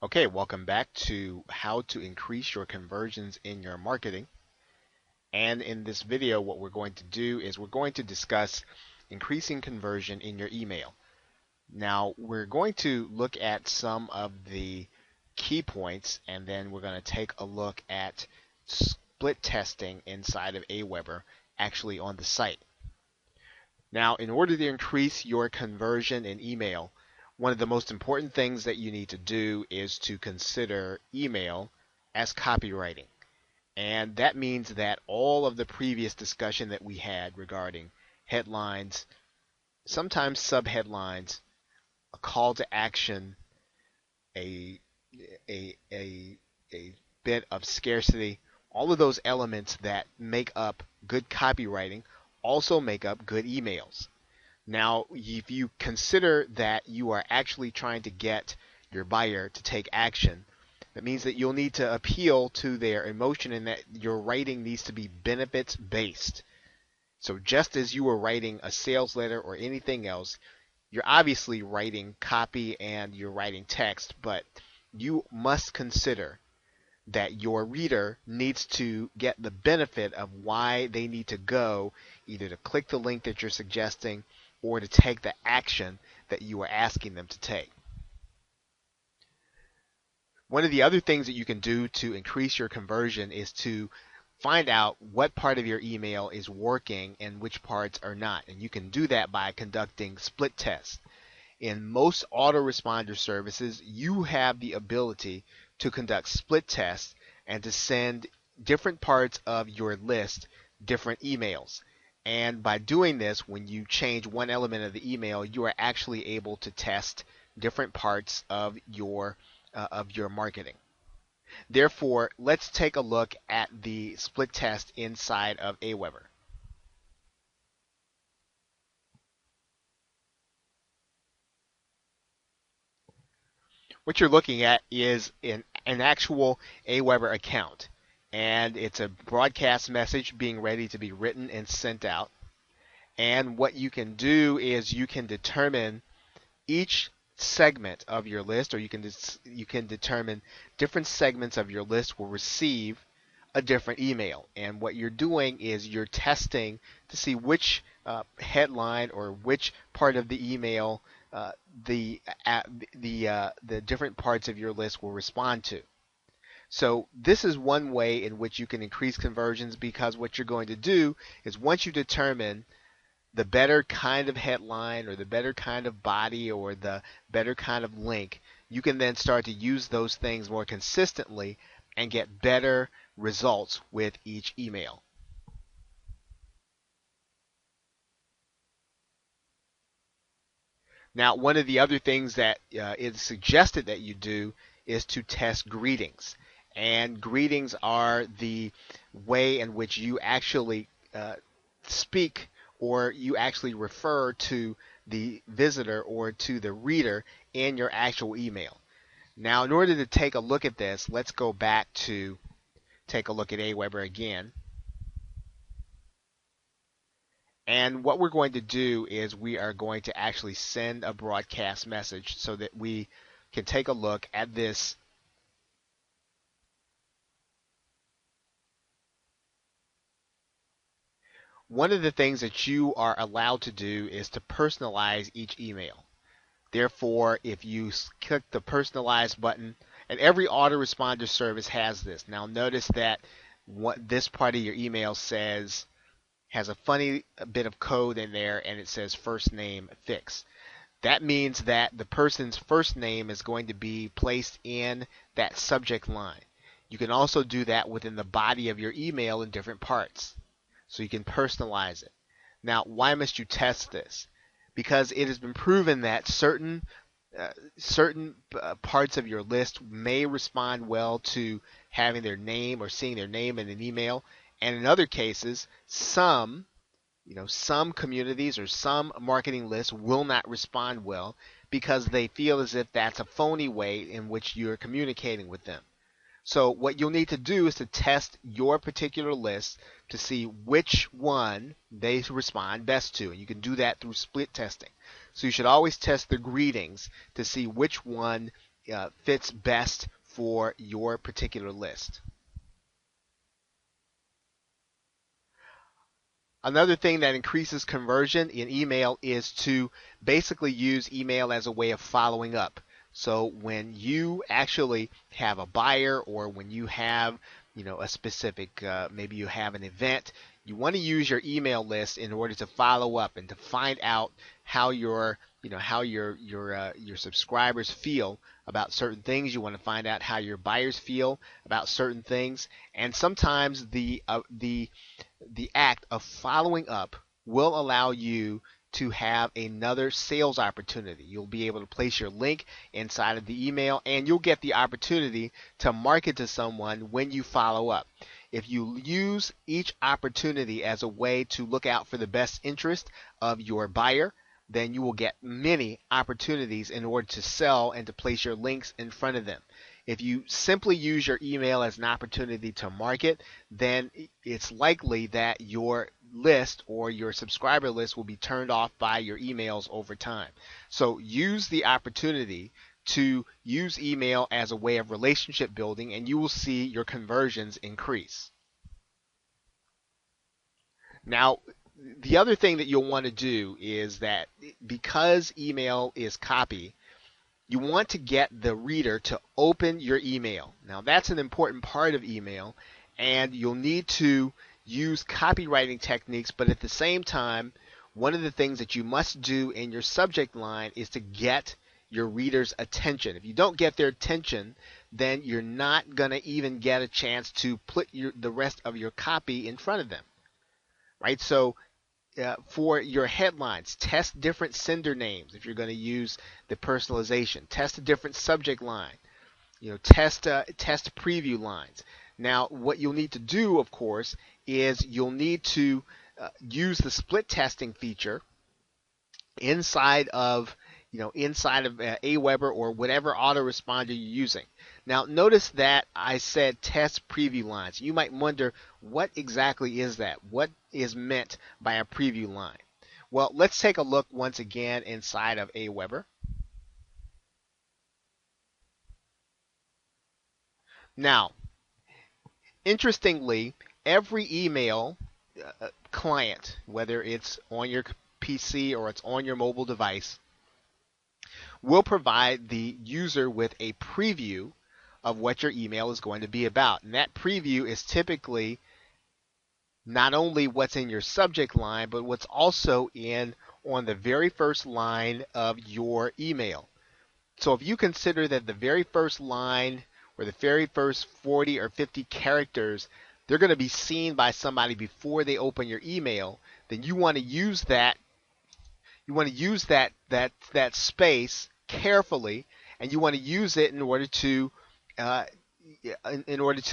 Okay, welcome back to how to increase your conversions in your marketing. And in this video, what we're going to do is we're going to discuss increasing conversion in your email. Now, we're going to look at some of the key points, and then we're going to take a look at split testing inside of Aweber, actually on the site. Now, in order to increase your conversion in email, one of the most important things that you need to do is to consider email as copywriting. And that means that all of the previous discussion that we had regarding headlines, sometimes subheadlines, a call to action, a, a bit of scarcity, all of those elements that make up good copywriting also make up good emails. Now, if you consider that you are actually trying to get your buyer to take action, that means that you'll need to appeal to their emotion and that your writing needs to be benefits based. So just as you were writing a sales letter or anything else, you're obviously writing copy and you're writing text, but you must consider that your reader needs to get the benefit of why they need to go either to click the link that you're suggesting or to take the action that you are asking them to take. One of the other things that you can do to increase your conversion is to find out what part of your email is working and which parts are not. And you can do that by conducting split tests. In most autoresponder services, you have the ability to conduct split tests and to send different parts of your list different emails. And by doing this, when you change one element of the email, you are actually able to test different parts of your marketing. Therefore, let's take a look at the split test inside of Aweber. What you're looking at is an actual Aweber account, and it's a broadcast message being ready to be written and sent out. And what you can do is you can determine each segment of your list, or you can determine different segments of your list will receive a different email. And what you're doing is you're testing to see which headline or which part of the email the different parts of your list will respond to. So this is one way in which you can increase conversions, because what you're going to do is once you determine the better kind of headline or the better kind of body or the better kind of link, you can then start to use those things more consistently and get better results with each email. Now, one of the other things that is suggested that you do is to test greetings. And greetings are the way in which you actually speak or you actually refer to the visitor or to the reader in your actual email. Now, in order to take a look at this, let's go back to take a look at Aweber again. And what we're going to do is we are going to actually send a broadcast message so that we can take a look at this. One of the things that you are allowed to do is to personalize each email. Therefore, if you click the personalize button, and every autoresponder service has this. Now notice that what this part of your email says has a funny bit of code in there, and it says first name fix. That means that the person's first name is going to be placed in that subject line. You can also do that within the body of your email in different parts. So you can personalize it. Now, why must you test this? Because it has been proven that certain parts of your list may respond well to having their name or seeing their name in an email, and in other cases, some communities or some marketing lists will not respond well because they feel as if that's a phony way in which you're communicating with them. So what you'll need to do is to test your particular list to see which one they respond best to. And you can do that through split testing. So you should always test the greetings to see which one fits best for your particular list. Another thing that increases conversion in email is to basically use email as a way of following up. So when you actually have a buyer, or when you have, a specific, maybe you have an event, you want to use your email list in order to follow up and to find out how your subscribers feel about certain things. You want to find out how your buyers feel about certain things, and sometimes the act of following up will allow you to have another sales opportunity. You'll be able to place your link inside of the email, and you'll get the opportunity to market to someone when you follow up. If you use each opportunity as a way to look out for the best interest of your buyer, then you will get many opportunities in order to sell and to place your links in front of them. If you simply use your email as an opportunity to market, then it's likely that your list or your subscriber list will be turned off by your emails over time. So use the opportunity to use email as a way of relationship building, and you will see your conversions increase. Now, the other thing that you'll want to do is that, because email is copy, you want to get the reader to open your email. Now, that's an important part of email, and you'll need to use copywriting techniques, but at the same time, one of the things that you must do in your subject line is to get your reader's attention. If you don't get their attention, then you're not going to even get a chance to put the rest of your copy in front of them. Right? So for your headlines, test different sender names. If you're going to use the personalization, test a different subject line. Test preview lines. Now, what you'll need to do, of course, is you'll need to use the split testing feature inside of Aweber or whatever autoresponder you're using. Now, notice that I said test preview lines. You might wonder, what exactly is that? What is meant by a preview line? Well, let's take a look once again inside of Aweber. Now, interestingly, every email client, whether it's on your PC or it's on your mobile device, will provide the user with a preview of what your email is going to be about. And that preview is typically not only what's in your subject line, but what's also on the very first line of your email. So if you consider that the very first line or the very first 40 or 50 characters, they're going to be seen by somebody before they open your email, then you want to use that space carefully, and you want to use it in order to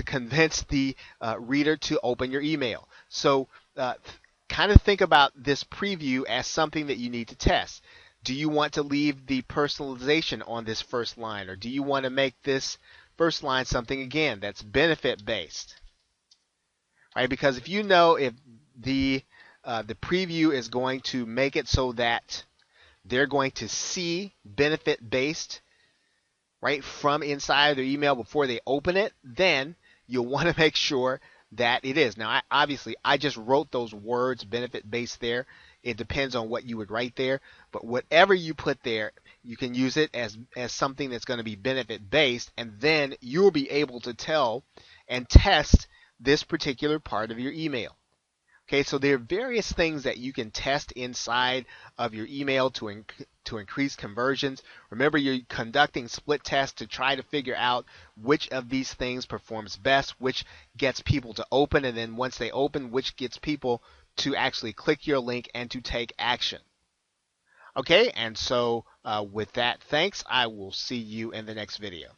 convince the reader to open your email. So kind of think about this preview as something that you need to test. Do you want to leave the personalization on this first line, or do you want to make this first line something, again, that's benefit based? Right? Because if you know if the preview is going to make it so that they're going to see benefit based right from inside their email before they open it, then you'll want to make sure that it is. Now, obviously, I just wrote those words benefit based there. It depends on what you would write there, but whatever you put there, you can use it as something that's going to be benefit based, and then you'll be able to tell and test this particular part of your email. Okay, so there are various things that you can test inside of your email to increase conversions. Remember, you're conducting split tests to try to figure out which of these things performs best, which gets people to open, and then once they open, which gets people to actually click your link and to take action. Okay, and so with that, thanks. I will see you in the next video.